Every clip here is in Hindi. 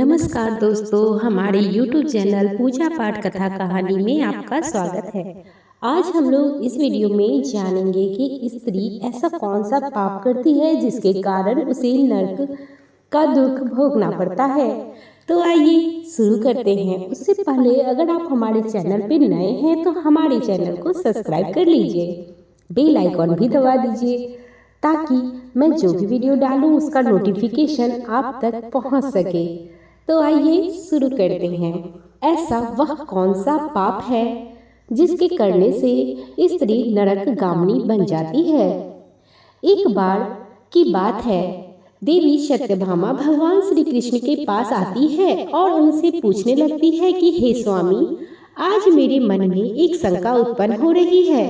नमस्कार दोस्तों, हमारे YouTube चैनल पूजा पाठ कथा कहानी में आपका स्वागत है। आज हम लोग इस वीडियो में जानेंगे कि स्त्री ऐसा कौन सा पाप करती है जिसके कारण उसे नरक का दुख भोगना पड़ता है। तो आइए शुरू करते हैं। उससे पहले अगर आप हमारे चैनल पर नए हैं तो हमारे चैनल को सब्सक्राइब कर लीजिए, बेल आइकॉन भी दबा दीजिए ताकि मैं जो भी वीडियो डालूं उसका नोटिफिकेशन आप तक पहुंच सके। तो आइए शुरू करते हैं। ऐसा वह कौन सा पाप है जिसके करने से स्त्री नरकगामिनी बन जाती है। एक बार की बात है, देवी सत्यभामा भगवान श्री कृष्ण के पास आती है और उनसे पूछने लगती है कि हे स्वामी, आज मेरे मन में एक शंका उत्पन्न हो रही है,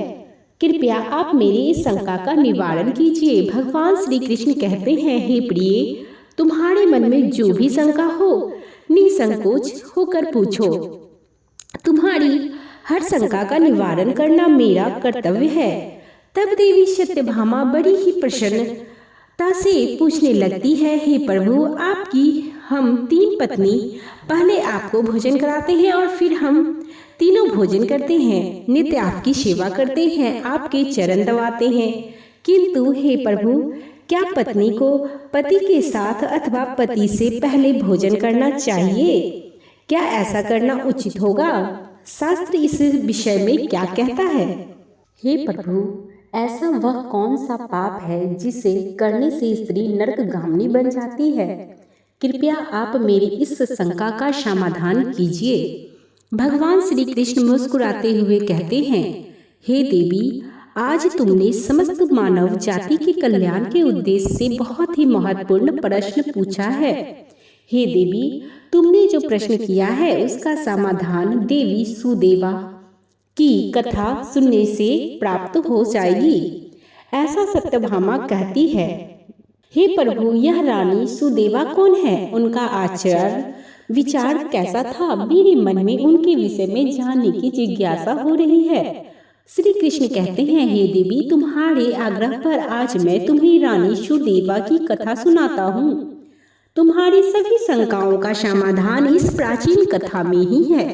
कृपया आप मेरी इस शंका का निवारण कीजिए। भगवान श्री कृष्ण कहते हैं, हे प्रिय, तुम्हारे मन में जो भी शंका हो निसंकोच होकर पूछो। तुम्हारी हर शंका का निवारण करना मेरा कर्तव्य है। तब देवी सत्यभामा बड़ी ही प्रसन्नता से पूछने लगती है, हे प्रभु, आपकी हम 3 पत्नी पहले आपको भोजन कराते हैं और फिर हम तीनों भोजन करते हैं, नित्य आपकी सेवा करते हैं, आपके चरण दबाते हैं। किंतु हे प्रभु, क्या पत्नी को पति के साथ अथवा पति से पहले भोजन करना चाहिए? क्या ऐसा करना उचित होगा? शास्त्र इस विषय में क्या कहता है? हे प्रभु, ऐसा वह कौन सा पाप है जिसे करने से स्त्री नरकगामिनी बन जाती है? कृपया आप मेरी इस शंका का समाधान कीजिए। भगवान श्री कृष्ण मुस्कुराते हुए कहते हैं, हे देवी, आज तुमने समस्त मानव जाति के कल्याण के उद्देश्य से बहुत ही महत्वपूर्ण प्रश्न पूछा है। हे देवी, तुमने जो प्रश्न किया है उसका समाधान देवी सुदेवा की कथा सुनने से प्राप्त हो जाएगी, ऐसा सत्यभामा कहती है। हे प्रभु, यह रानी सुदेवा कौन है? उनका आचरण विचार कैसा था? मेरे मन में उनके विषय में जानने की जिज्ञासा हो रही है। श्री कृष्ण कहते हैं, हे देवी, तुम्हारे आग्रह पर आज मैं तुम्हें रानी सुदेवा की कथा सुनाता हूँ। तुम्हारी सभी शंकाओं का समाधान इस प्राचीन कथा में ही है।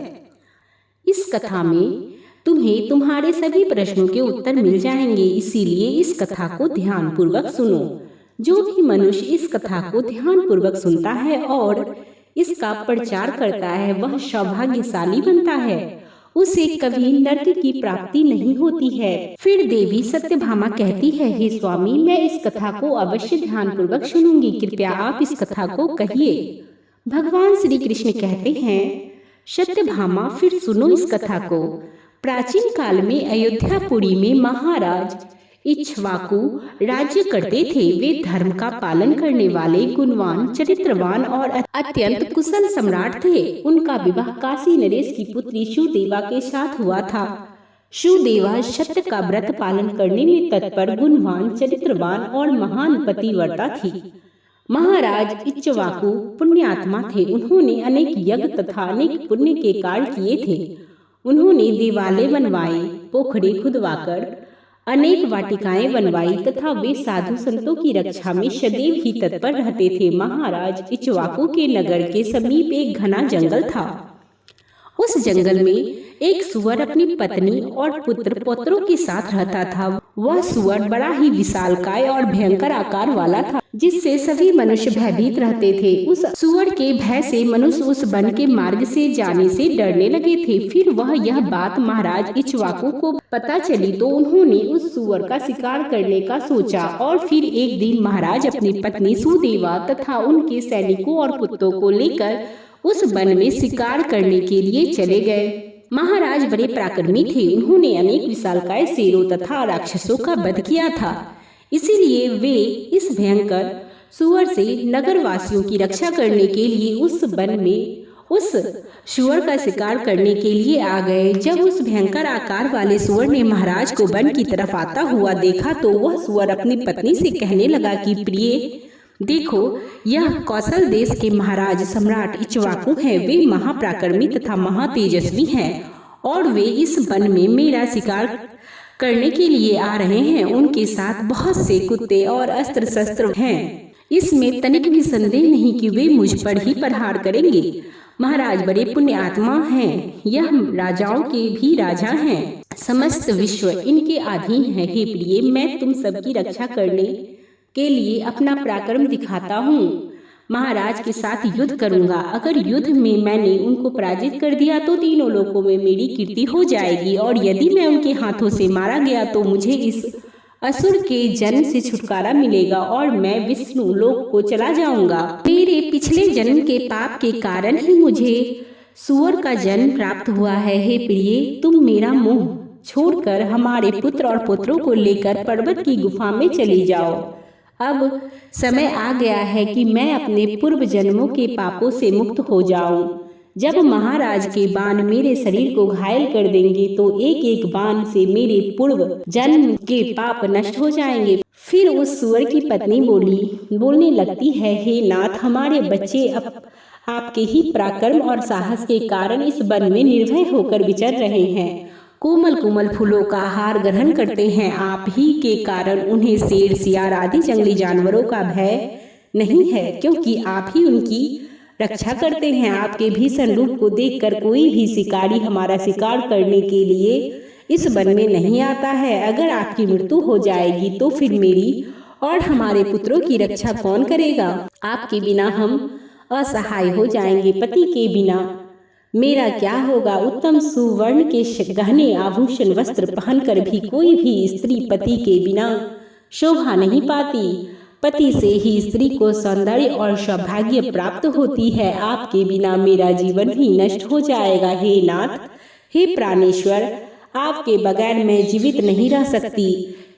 इस कथा में तुम्हें तुम्हारे सभी प्रश्नों के उत्तर मिल जाएंगे, इसीलिए इस कथा को ध्यान पूर्वक सुनो। जो भी मनुष्य इस कथा को ध्यान पूर्वक सुनता है और इसका प्रचार करता है वह सौभाग्यशाली बनता है, उसे कभी नरक की प्राप्ति नहीं होती है। फिर देवी सत्यभामा कहती है, हे स्वामी, मैं इस कथा को अवश्य ध्यान पूर्वक सुनूंगी, कृपया आप इस कथा को कहिए। भगवान श्री कृष्ण कहते हैं, सत्यभामा, फिर सुनो इस कथा को। प्राचीन काल में अयोध्यापुरी में महाराज इक्ष्वाकु राज्य करते थे। वे धर्म का पालन करने वाले गुणवान, चरित्रवान और अत्यंत कुशल सम्राट थे। उनका विवाह काशी नरेश की पुत्री सुदेवा के साथ हुआ था। सुदेवा सत्य का व्रत पालन करने में तत्पर, गुणवान, चरित्रवान और महान पतिव्रता थी। महाराज इक्ष्वाकु पुण्यात्मा थे। उन्होंने अनेक यज्ञ तथा अनेक पुण्य के कार्य किए थे। उन्होंने देवालय बनवाए, पोखरे खुदवाकर अनेक वाटिकाएं बनवाई तथा वे साधु संतों की रक्षा में सदैव ही तत्पर रहते थे। महाराज इक्ष्वाकु के नगर के समीप एक घना जंगल था। उस जंगल में एक सुअर अपनी पत्नी और पुत्र पौत्रों के साथ रहता था। वह सुअर बड़ा ही विशालकाय और भयंकर आकार वाला था, जिससे सभी मनुष्य भयभीत रहते थे। उस सुअर के भय से मनुष्य उस वन के मार्ग से जाने से डरने लगे थे। फिर वह यह बात महाराज इक्ष्वाकु को पता चली तो उन्होंने उस सुअर का शिकार करने का सोचा और फिर एक दिन महाराज अपनी पत्नी सुदेवा तथा उनके सैनिकों और पुत्रों को लेकर उस वन में शिकार करने के लिए चले गए। महाराज बड़े पराक्रमी थे। उन्होंने अनेक विशालकाय शेरों तथा राक्षसों का वध किया था। इसीलिए वे इस भयंकर सुअर से नगरवासियों की रक्षा करने के लिए उस वन में उस सुअर का शिकार करने के लिए आ गए। जब उस भयंकर आकार वाले सुअर ने महाराज को वन की तरफ आता हुआ देखा तो वह सुअर अपनी पत्नी से कहने लगा कि प्रिय, देखो, यह कौशल देश के महाराज सम्राट इक्ष्वाकु हैं। वे महापराक्रमी तथा महातेजस्वी हैं और वे इस वन में मेरा शिकार करने के लिए आ रहे हैं। उनके साथ बहुत से कुत्ते और अस्त्र शस्त्र हैं। इसमें तनिक भी संदेह नहीं कि वे मुझ पर ही प्रहार करेंगे। महाराज बड़े पुण्य आत्मा हैं, यह राजाओं के भी राजा हैं, समस्त विश्व इनके अधीन है। हे प्रिय, मैं तुम सबकी रक्षा करने के लिए अपना पराक्रम दिखाता हूँ। महाराज के साथ युद्ध करूंगा। अगर युद्ध में मैंने उनको पराजित कर दिया तो तीनों लोकों में मेरी कीर्ति हो जाएगी, और यदि मैं उनके हाथों से मारा गया तो मुझे इस असुर के जन्म से छुटकारा मिलेगा और मैं विष्णु लोक को चला जाऊंगा। मेरे पिछले जन्म के पाप के कारण ही मुझे सुअर का जन्म प्राप्त हुआ है। हे प्रिय, तुम मेरा मोह छोड़कर हमारे पुत्र और पुत्रों को लेकर पर्वत की गुफा में चली जाओ। अब समय आ गया है कि मैं अपने पूर्व जन्मों के पापों से मुक्त हो जाऊं। जब महाराज के बाण मेरे शरीर को घायल कर देंगे तो एक एक बाण से मेरे पूर्व जन्म के पाप नष्ट हो जाएंगे। फिर उस सुअर की पत्नी बोलने लगती है, हे नाथ, हमारे बच्चे अब आपके ही पराक्रम और साहस के कारण इस वन में निर्भय होकर विचर रहे हैं, कोमल कोमल फूलों का आहार ग्रहण करते हैं। आप ही के कारण उन्हें शेर, सियार आदि जंगली जानवरों का भय नहीं है, क्योंकि आप ही उनकी रक्षा करते हैं। आपके भीषण रूप को देखकर कोई भी शिकारी हमारा शिकार करने के लिए इस वन में नहीं आता है। अगर आपकी मृत्यु हो जाएगी तो फिर मेरी और हमारे पुत्रों की रक्षा कौन करेगा? आपके बिना हम असहाय हो जाएंगे। पति के बिना मेरा क्या होगा? उत्तम सुवर्ण के गहने आभूषण वस्त्र पहनकर भी कोई भी स्त्री पति के बिना शोभा नहीं पाती। पति से ही स्त्री को सौंदर्य और सौभाग्य प्राप्त होती है। आपके बिना मेरा जीवन भी नष्ट हो जाएगा। हे नाथ, हे प्राणेश्वर, आपके बगैर मैं जीवित नहीं रह सकती।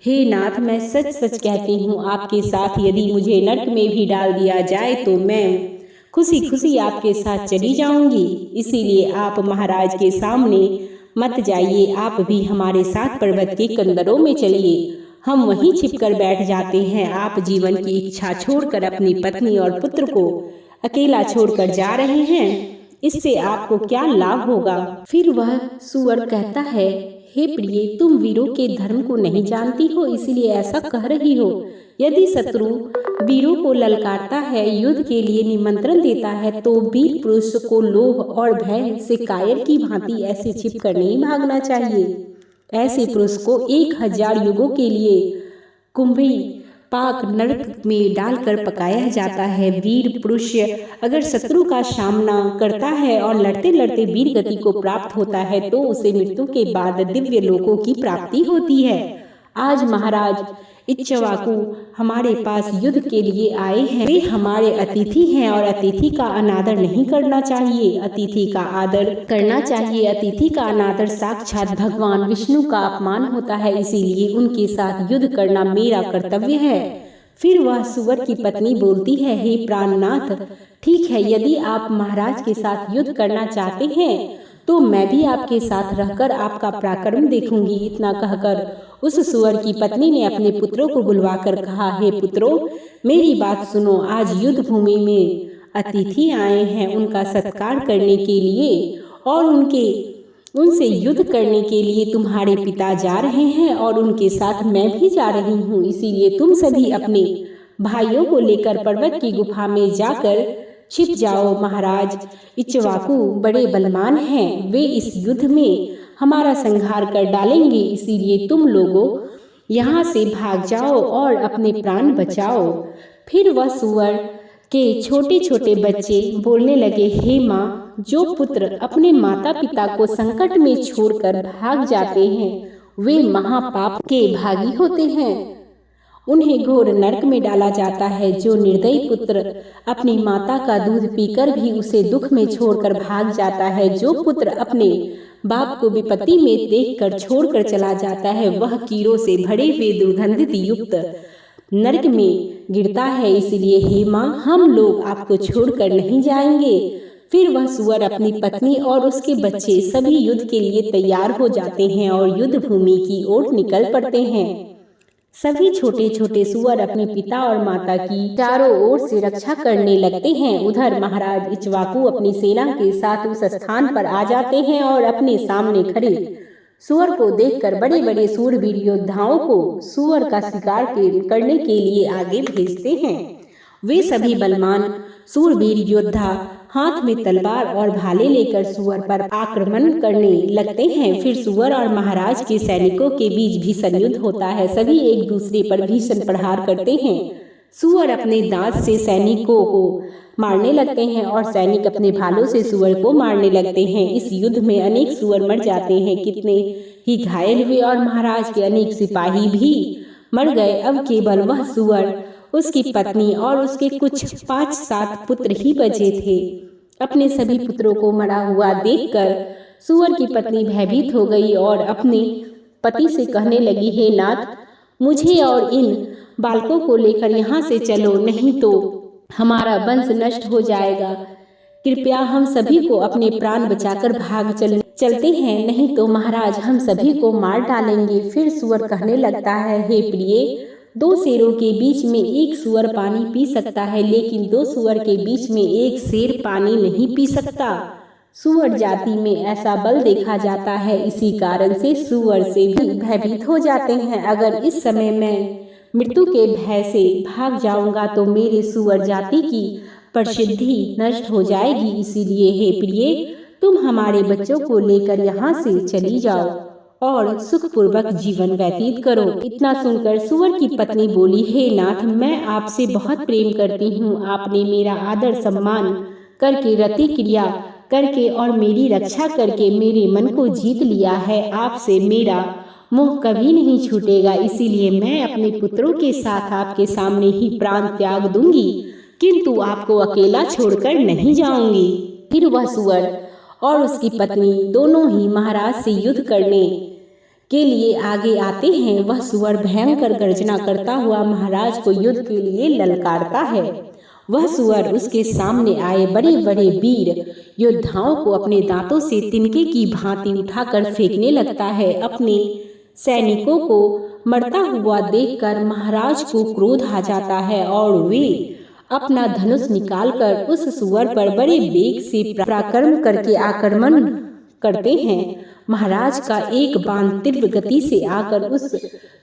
हे नाथ, मैं सच सच कहती हूँ, आपके साथ यदि मुझे नरक में भी डाल दिया जाए तो मैं खुशी खुशी आपके साथ चली जाऊंगी। इसीलिए आप महाराज के सामने मत जाइए, आप भी हमारे साथ पर्वत के कंदरों में चलिए। हम वहीं छिपकर बैठ जाते हैं। आप जीवन की इच्छा छोड़कर अपनी पत्नी और पुत्र को अकेला छोड़कर जा रहे हैं, इससे आपको क्या लाभ होगा? फिर वह सुअर कहता है, हे प्रिय, तुम वीरों के धर्म को नहीं जानती हो, इसीलिए ऐसा कह रही हो। यदि शत्रु वीरों को ललकारता है, युद्ध के लिए निमंत्रण देता है, तो वीर पुरुष को लोभ और भय से कायर की भांति ऐसे छिपकर नहीं भागना चाहिए। ऐसे पुरुष को 1000 युगों के लिए कुंभी पाक नरक में डालकर पकाया जाता है। वीर पुरुष अगर शत्रु का सामना करता है और लड़ते लड़ते वीर गति को प्राप्त होता है तो उसे मृत्यु के बाद दिव्य लोकों की प्राप्ति होती है। आज महाराज इक्ष्वाकु हमारे पास युद्ध के लिए आए हैं। वे हमारे अतिथि हैं और अतिथि का अनादर नहीं करना चाहिए, अतिथि का आदर करना चाहिए। अतिथि का अनादर साक्षात भगवान विष्णु का अपमान होता है, इसीलिए उनके साथ युद्ध करना मेरा कर्तव्य है। फिर वह सुअर की पत्नी बोलती है, हे प्राणनाथ, ठीक है, यदि आप महाराज के साथ युद्ध करना चाहते हैं तो मैं भी आपके साथ रहकर आपका पराक्रम देखूंगी। इतना कहकर उस सुअर की पत्नी ने अपने पुत्रों को बुलवाकर कहा, हे पुत्रों, मेरी बात सुनो। आज युद्ध भूमि में अतिथि आए हैं, उनका सत्कार करने के लिए और उनसे युद्ध करने के लिए तुम्हारे पिता जा रहे हैं और उनके साथ मैं भी जा रही हूँ। इसीलिए तुम सभी अपने भाइयों को लेकर पर्वत की गुफा में जाकर छिप जाओ। महाराज इक्ष्वाकु बड़े बलवान हैं, वे इस युद्ध में हमारा संहार कर डालेंगे, इसीलिए तुम लोगों यहाँ से भाग जाओ और अपने प्राण बचाओ। फिर वह सुअर के छोटे छोटे बच्चे बोलने लगे, हे माँ, जो पुत्र अपने माता पिता को संकट में छोड़कर भाग जाते हैं वे महापाप के भागी होते हैं, उन्हें घोर नरक में डाला जाता है। जो निर्दयी पुत्र अपनी माता का दूध पीकर भी उसे दुख में छोड़कर भाग जाता है, जो पुत्र अपने बाप को विपत्ति में देखकर छोड़कर चला जाता है, वह कीड़ों से भरे हुए दुर्गंधित युक्त नरक में गिरता है। इसलिए हे माँ, हम लोग आपको छोड़कर नहीं जाएंगे। फिर वह सुअर अपनी पत्नी और उसके बच्चे सभी युद्ध के लिए तैयार हो जाते हैं और युद्ध भूमि की ओर निकल पड़ते हैं। सभी छोटे छोटे सुअर अपने पिता और माता की चारों ओर से रक्षा करने लगते हैं। उधर महाराज इक्ष्वाकु अपनी सेना के साथ उस स्थान पर आ जाते हैं और अपने सामने खड़े सुअर को देखकर बड़े बड़े सूरवीर योद्धाओं को सुअर का शिकार करने के लिए आगे भेजते हैं। वे सभी बलवान सूरवीर योद्धा हाथ में तलवार और भाले लेकर सुअर पर आक्रमण करने लगते हैं। फिर सुअर और महाराज के सैनिकों के बीच भीषण युद्ध होता है। सभी एक दूसरे पर भीषण प्रहार करते हैं। सुअर अपने दांत से सैनिकों को मारने लगते हैं और सैनिक अपने भालों से सुअर को मारने लगते हैं। इस युद्ध में अनेक सुअर मर जाते हैं, कितने ही घायल हुए और महाराज के अनेक सिपाही भी मर गए। अब केवल वह सुअर, उसकी पत्नी और उसके कुछ 5-7 पुत्र ही बचे थे। अपने सभी पुत्रों को मरा हुआ देखकर सुअर की पत्नी भयभीत हो गई और अपने पति से कहने लगी, हे नाथ, मुझे और इन बालकों को लेकर यहाँ से चलो, नहीं तो हमारा वंश नष्ट हो जाएगा। कृपया हम सभी को अपने प्राण बचाकर भाग चलते हैं, नहीं तो महाराज हम सभी को मार डालेंगे। फिर सुअर कहने लगता है, हे प्रिय, 2 शेरों के बीच में एक सुअर पानी पी सकता है, लेकिन 2 सुअर के बीच में एक शेर पानी नहीं पी सकता। सुअर जाति में ऐसा बल देखा जाता है, इसी कारण से सुअर से भी भयभीत हो जाते हैं। अगर इस समय मैं मृत्यु के भय से भाग जाऊंगा तो मेरे सुअर जाति की प्रसिद्धि नष्ट हो जाएगी। इसीलिए हे प्रिय, तुम हमारे बच्चों को लेकर यहाँ से चली जाओ और सुखपूर्वक जीवन व्यतीत करो। इतना सुनकर सुअर की पत्नी बोली, हे नाथ, मैं आपसे बहुत प्रेम करती हूँ। आपने मेरा आदर सम्मान करके, रति क्रिया करके और मेरी रक्षा करके मेरे मन को जीत लिया है। आपसे मेरा मोह कभी नहीं छूटेगा। इसीलिए मैं अपने पुत्रों के साथ आपके सामने ही प्राण त्याग दूंगी, किंतु आपको अकेला छोड़कर नहीं जाऊंगी। फिर वह सुअर और उसकी पत्नी दोनों ही महाराज से युद्ध करने के लिए आगे आते हैं। वह सुअर भयंकर गर्जना करता हुआ महाराज को युद्ध के लिए ललकारता है। वह सुअर उसके सामने आए बड़े बड़े वीर योद्धाओं को अपने दांतों से तिनके की भांति उठाकर फेंकने लगता है। अपने सैनिकों को मरता हुआ देखकर महाराज को क्रोध आ जाता है और वे अपना धनुष निकालकर उस सुअर पर बड़े वेग से पराक्रम करके आक्रमण करते हैं। महाराज का एक बाण तीव्र गति से आकर उस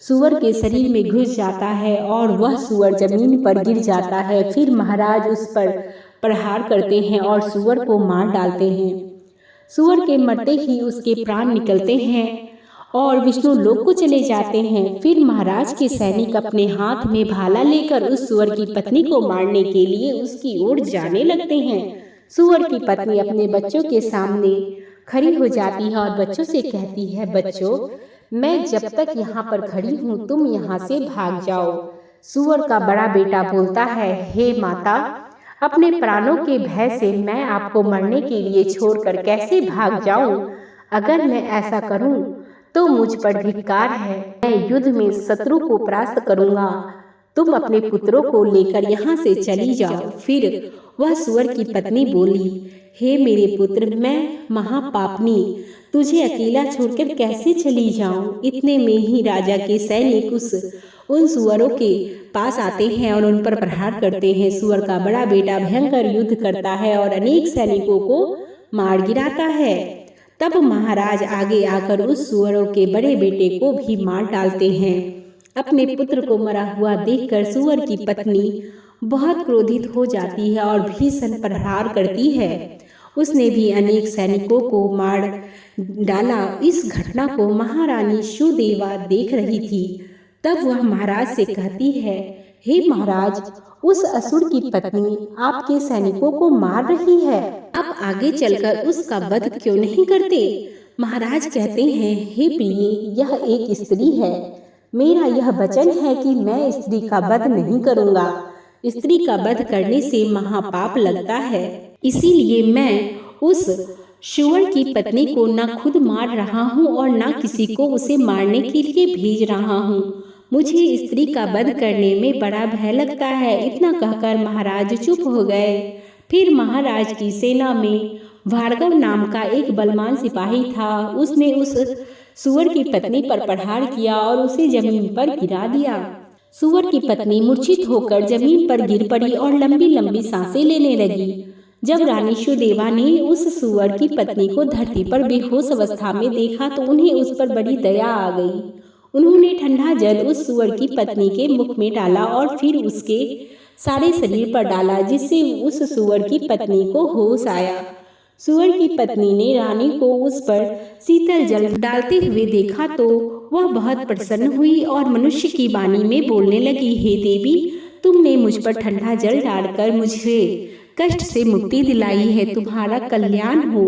सुअर के शरीर में घुस जाता है और वह सुअर जमीन पर गिर जाता है। फिर महाराज उस पर प्रहार करते हैं और सुअर को मार डालते हैं। सुअर के मरते ही उसके प्राण निकलते हैं और विष्णु लोक को चले जाते हैं। फिर महाराज के सैनिक अपने हाथ में भाला लेकर उस सुअर की पत्नी को मारने के लिए उसकी ओर जाने लगते हैं। सुअर की पत्नी अपने बच्चों के सामने खड़ी हो जाती है और बच्चों से कहती है, बच्चों, मैं जब तक यहाँ पर खड़ी हूँ, तुम यहाँ से भाग जाओ। सुअर का बड़ा बेटा बोलता है, हे माता, अपने प्राणों के भय से मैं आपको मरने के लिए छोड़कर कैसे भाग जाऊं? अगर मैं ऐसा करूं तो मुझ पर धिक्कार है। मैं युद्ध में शत्रु को परास्त करूंगा। तुम अपने पुत्रों को लेकर यहाँ से चली जाओ। फिर वह सुअर की पत्नी बोली, हे मेरे पुत्र, मैं महापापनी तुझे अकेला छोड़कर कैसे चली जाऊं? इतने में ही राजा के सैनिक उन सुअरों के पास आते हैं और उन पर प्रहार करते हैं। सुअर का बड़ा बेटा भयंकर युद्ध करता है और अनेक सैनिकों को मार गिराता है। तब महाराज आगे आकर उस सुअरों के बड़े बेटे को भी मार डालते हैं। अपने पुत्र को मरा हुआ देखकर सुअर की पत्नी बहुत क्रोधित हो जाती है और भीषण प्रहार करती है। उसने भी अनेक सैनिकों को मार डाला। इस घटना को महारानी सुदेवा देख रही थी। तब वह महाराज से कहती है, हे महाराज, उस असुर की पत्नी आपके सैनिकों को मार रही है। आप आगे चलकर उसका वध क्यों नहीं करते? महाराज कहते हैं, हे प्रिय, यह एक स्त्री है। मेरा यह वचन है कि मैं स्त्री का वध नहीं करूंगा। स्त्री का वध करने से महापाप लगता है। इसीलिए मैं उस सुअर की पत्नी को न खुद मार रहा हूँ और न किसी को उसे मारने के लिए भेज रहा हूँ। मुझे स्त्री का वध करने में बड़ा भय लगता है। इतना कहकर महाराज चुप हो गए। फिर महाराज की सेना में भार्गव नाम का एक बलवान सिपाही था। उसने उस सुअर की पत्नी पर प्रहार किया और उसे जमीन पर गिरा दिया। सुअर की पत्नी मूर्छित होकर जमीन पर गिर पड़ी और लंबी लंबी सांसें लेने लगी। जब रानी सुदेवा ने उस सुअर की पत्नी को धरती पर बेहोश अवस्था में देखा तो उन्हें उस पर बड़ी दया आ गई। उन्होंने ठंडा जल उस सुअर की पत्नी के मुख में डाला और फिर उसके सारे शरीर पर डाला, जिससे उस सूअर की पत्नी को होश आया। सूअर की पत्नी ने रानी को उस पर शीतल जल डालते हुए देखा तो वह बहुत प्रसन्न हुई और मनुष्य की वाणी में बोलने लगी, हे देवी, तुमने मुझ पर ठंडा जल डालकर मुझे कष्ट से मुक्ति दिलाई है, तुम्हारा कल्याण हो।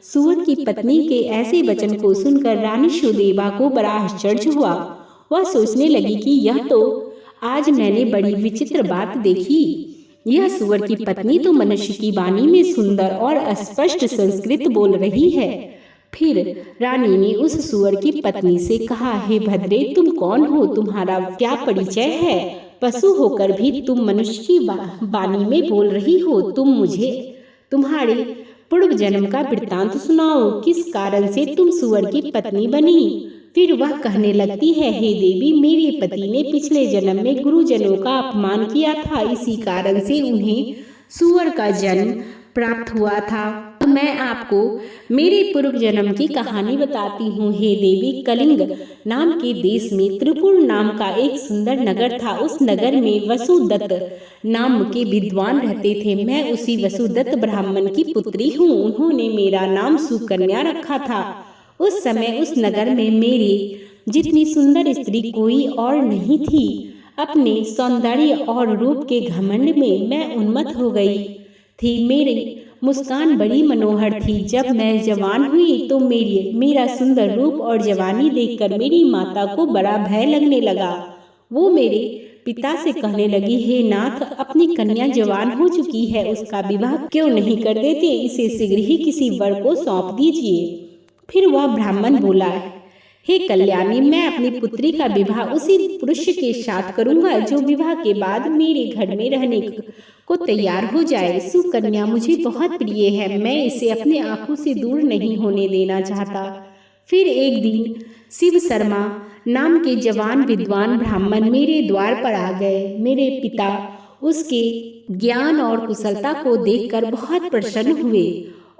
सूअर की पत्नी के ऐसे वचन को सुनकर रानी सुदेवा को बड़ा आश्चर्य हुआ। वह सोचने लगी कि यह तो आज मैंने बड़ी विचित्र बात देखी। यह सूअर की पत्नी तो मनुष्य की वाणी में सुंदर और स्पष्ट संस्कृत बोल रही है। फिर रानी ने उस सूअर की पत्नी से कहा, हे भद्रे, तुम कौन हो? तुम्हारा क्या परिचय है? पशु होकर भी तुम मनुष्य की वाणी में बोल रही हो। तुम मुझे तुम्हारे पूर्व जन्म का वृत्तांत सुनाओ। किस कारण से तुम सूअर की पत्नी बनी? फिर वह कहने लगती है, हे देवी, मेरे पति ने पिछले जन्म में गुरुजनों का अपमान किया था, इसी कारण से उन्हें सूअर का जन्म प्राप्त हुआ था। मैं आपको मेरे पूर्व जन्म की कहानी बताती हूँ। हे देवी, कलिंग नाम के देश में त्रिपुर नाम का एक सुंदर नगर था। उस नगर में वसुदत्त नाम के विद्वान रहते थे। मैं उसी वसुदत्त ब्राह्मण की पुत्री हूँ। उन्होंने मेरा नाम सुकन्या रखा था। उस समय उस नगर में मेरे जितनी सुंदर स्त्री कोई और नहीं थी। अपने सौंदर्य और रूप के घमंड में मैं उन्मत्त हो गई थी। मेरी मुस्कान बड़ी मनोहर थी। जब मैं जवान हुई तो मेरा सुंदर रूप और जवानी देखकर मेरी माता को बड़ा भय लगने लगा। वो मेरे पिता से कहने लगी, हे नाथ, अपनी कन्या जवान हो चुकी है, उसका विवाह क्यों नहीं कर देते? इसे शीघ्र ही किसी वर को सौंप दीजिए। फिर वह ब्राह्मण बोला, हे कल्याणी, मैं अपनी पुत्री का विवाह उसी पुरुष के साथ करूंगा जो विवाह के बाद मेरे घर में रहने को तैयार हो जाए। सुकन्या मुझे बहुत प्रिय है, मैं इसे अपने आंखों से दूर नहीं होने देना चाहता। फिर एक दिन शिव शर्मा नाम के जवान विद्वान ब्राह्मण मेरे द्वार पर आ गए। मेरे पिता उसके ज्ञान और कुशलता को देखकर बहुत प्रसन्न हुए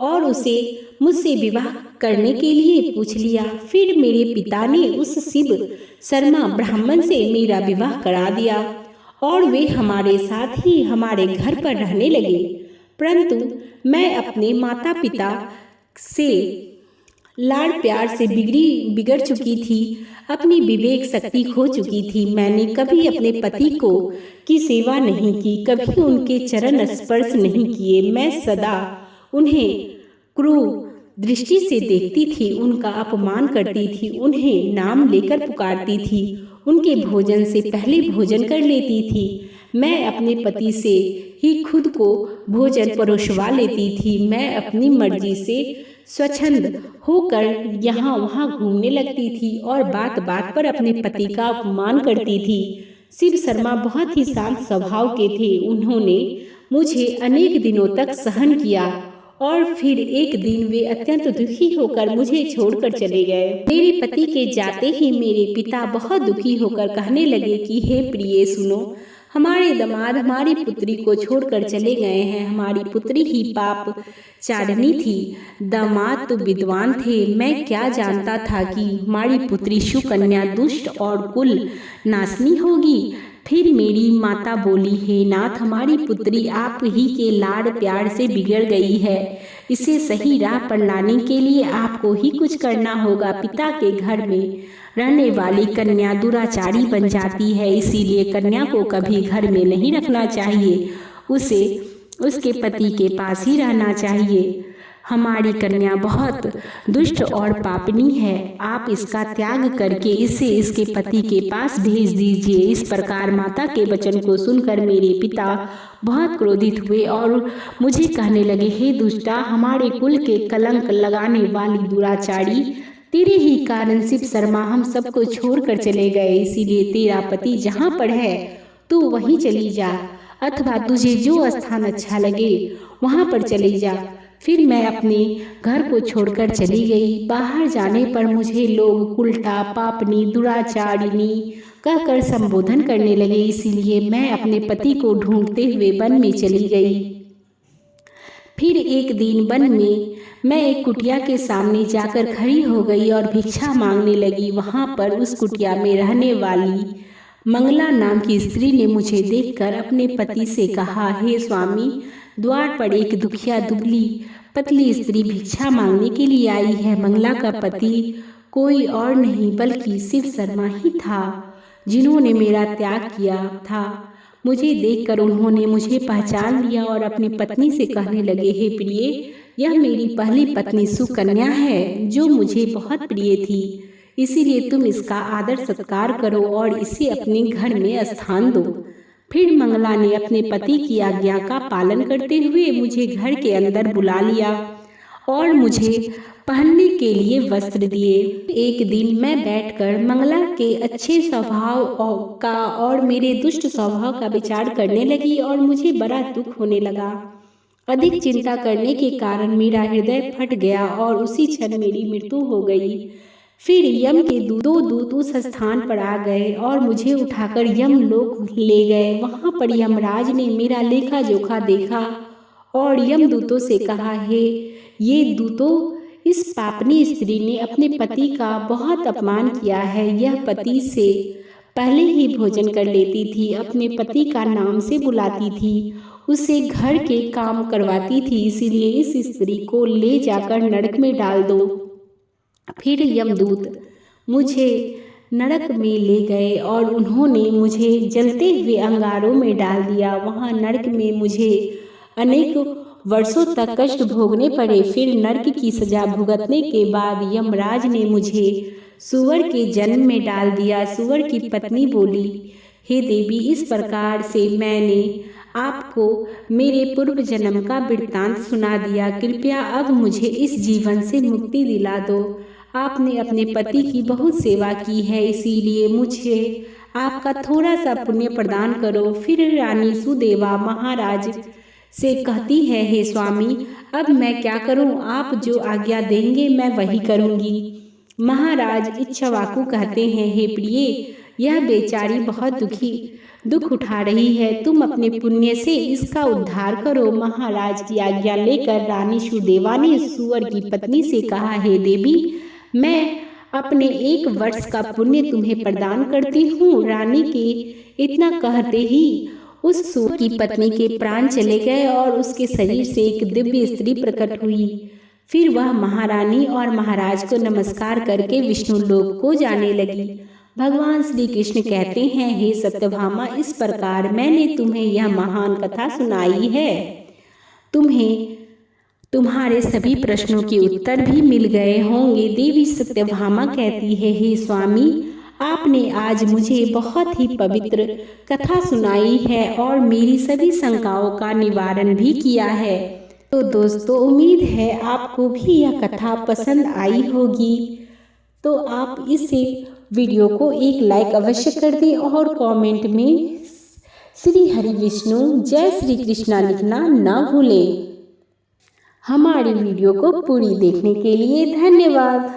और उसे मुझसे विवाह करने के लिए पूछ लिया। फिर मेरे पिता ने उस शिव शर्मा ब्राह्मण से मेरा विवाह करा दिया और वे हमारे साथ ही हमारे घर पर रहने लगे। परंतु मैं अपने माता पिता से लाड़ प्यार से बिगड़ चुकी थी, अपनी विवेक शक्ति खो चुकी थी। मैंने कभी अपने पति को की सेवा नहीं की, कभी उनके चरण स्पर्श नहीं किए। मैं सदा उन्हें क्रूर दृष्टि से देखती थी, उनका अपमान करती थी, उन्हें नाम लेकर पुकारती थी, उनके भोजन से पहले भोजन कर लेती थी। मैं अपने पति से ही खुद को भोजन परोसवा लेती थी। मैं अपनी मर्जी से स्वच्छंद होकर यहाँ वहाँ घूमने लगती थी और बात बात पर अपने पति का अपमान करती थी। शिव शर्मा बहुत ही शांत स्वभाव के थे। उन्होंने मुझे अनेक दिनों तक सहन किया और फिर एक दिन वे अत्यंत दुखी होकर मुझे छोड़कर चले गए। मेरे पति के जाते ही मेरे पिता बहुत दुखी होकर कहने लगे कि हे प्रिय, सुनो, हमारे दामाद हमारी पुत्री को छोड़कर चले गए हैं। हमारी पुत्री ही पाप चारनी थी, दामाद तो विद्वान थे। मैं क्या जानता था कि हमारी पुत्री सुकन्या दुष्ट और कुल नाशनी होगी। फिर मेरी माता बोली, हे नाथ, हमारी पुत्री आप ही के लाड़ प्यार से बिगड़ गई है। इसे सही राह पर लाने के लिए आपको ही कुछ करना होगा। पिता के घर में रहने वाली कन्या दुराचारी बन जाती है, इसीलिए कन्या को कभी घर में नहीं रखना चाहिए, उसे उसके पति के पास ही रहना चाहिए। हमारी कन्या बहुत दुष्ट और पापनी है, आप इसका त्याग करके इसे इसके पति के पास भेज दीजिए। इस प्रकार माता के वचन को सुनकर मेरे पिता बहुत क्रोधित हुए और मुझे कहने लगे, हे दुष्टा, हमारे कुल के कलंक लगाने वाली दुराचारी, तेरे ही कारण शिव शर्मा हम सबको छोड़कर चले गए। इसीलिए तेरा पति जहाँ पर है तू वहीं चली जा, अथवा तुझे जो स्थान अच्छा लगे वहाँ पर चली जा। फिर मैं अपने घर को छोड़कर चली गई। बाहर जाने पर मुझे लोग उल्टा, पापनी, दुराचारिणी कहकर संबोधन करने लगे। इसीलिए मैं अपने पति को ढूंढते हुए वन में चली गई। फिर एक दिन वन में मैं एक कुटिया के सामने जाकर खड़ी हो गई और भिक्षा मांगने लगी। वहाँ पर उस कुटिया में रहने वाली मंगला नाम की स्त्री ने मुझे देखकर अपने पति से कहा, हे स्वामी, द्वार पर एक दुखिया दुबली पतली स्त्री भिक्षा मांगने के लिए आई है। मंगला का पति कोई और नहीं बल्कि शिव शर्मा ही था, जिन्होंने मेरा त्याग किया था। मुझे देखकर उन्होंने मुझे पहचान लिया और अपनी पत्नी से कहने लगे, हे प्रिय, यह मेरी पहली पत्नी सुकन्या है, जो मुझे बहुत प्रिय थी। इसीलिए तुम इसका आदर सत्कार करो और इसे अपने घर में स्थान दो। फिर मंगला ने अपने पति की आज्ञा का पालन करते हुए मुझे घर के अंदर बुला लिया और मुझे पहनने के लिए वस्त्र दिए। एक दिन मैं बैठकर मंगला के अच्छे स्वभाव का और मेरे दुष्ट स्वभाव का विचार करने लगी और मुझे बड़ा दुख होने लगा। अधिक चिंता करने के कारण मेरा हृदय फट गया और उसी क्षण मेरी मृत्यु हो गई। फिर यम के दो दूत उस स्थान पर आ गए और मुझे उठाकर यम लोक ले गए। वहां पर यमराज ने मेरा लेखा जोखा देखा और यमदूतों से कहा, हे ये दूतों, इस पापनी स्त्री ने अपने पति का बहुत अपमान किया है। यह पति से पहले ही भोजन कर लेती थी, अपने पति का नाम से बुलाती थी, उसे घर के काम करवाती थी। इसीलिए इस स्त्री को ले जाकर नरक में डाल दो। फिर यमदूत मुझे नरक में ले गए और उन्होंने मुझे जलते हुए अंगारों में डाल दिया। वहां नरक में मुझे अनेक वर्षों तक कष्ट भोगने पड़े। फिर नरक की सजा भुगतने के बाद यमराज ने मुझे सूअर के जन्म में डाल दिया। सूअर की पत्नी बोली, हे देवी, इस प्रकार से मैंने आपको मेरे पूर्व जन्म का वृत्तांत सुना दिया। कृपया अब मुझे इस जीवन से मुक्ति दिला दो। आपने अपने पति की बहुत सेवा की है, इसीलिए मुझे आपका थोड़ा सा पुण्य प्रदान करो। फिर रानी सुदेवा महाराज से कहती है, हे स्वामी, अब मैं क्या करूं? आप जो आज्ञा देंगे मैं वही करूंगी। महाराज इच्छवाकु कहते हैं, हे प्रिय, यह बेचारी बहुत दुख उठा रही है, तुम अपने पुण्य से इसका उद्धार करो। महाराज की आज्ञा लेकर रानी सुदेवा ने सूअर की पत्नी से कहा, हे देवी, मैं अपने 1 वर्ष का पुण्य तुम्हें प्रदान करती हूँ। रानी के इतना कहते ही उस सूअर की पत्नी के प्राण चले गए और उसके शरीर से एक दिव्य स्त्री प्रकट हुई। फिर वह महारानी और महाराज को नमस्कार करके विष्णु लोक को जाने लगी। भगवान श्री कृष्ण कहते हैं, हे सत्यभामा, इस प्रकार मैंने तुम्हें यह महान कथा सुनाई है। तुम्हें तुम्हारे सभी प्रश्नों के उत्तर भी मिल गए होंगे। देवी सत्यभामा कहती है, हे स्वामी, आपने आज मुझे बहुत ही पवित्र कथा सुनाई है और मेरी सभी शंकाओं का निवारण भी किया है। तो दोस्तों, उम्मीद है आपको भी यह कथा पसंद आई होगी। तो आप इस वीडियो को एक लाइक अवश्य कर दें और कमेंट में श्री हरि विष्णु जय श्री कृष्णा लिखना न भूलें। हमारी वीडियो को पूरी देखने के लिए धन्यवाद।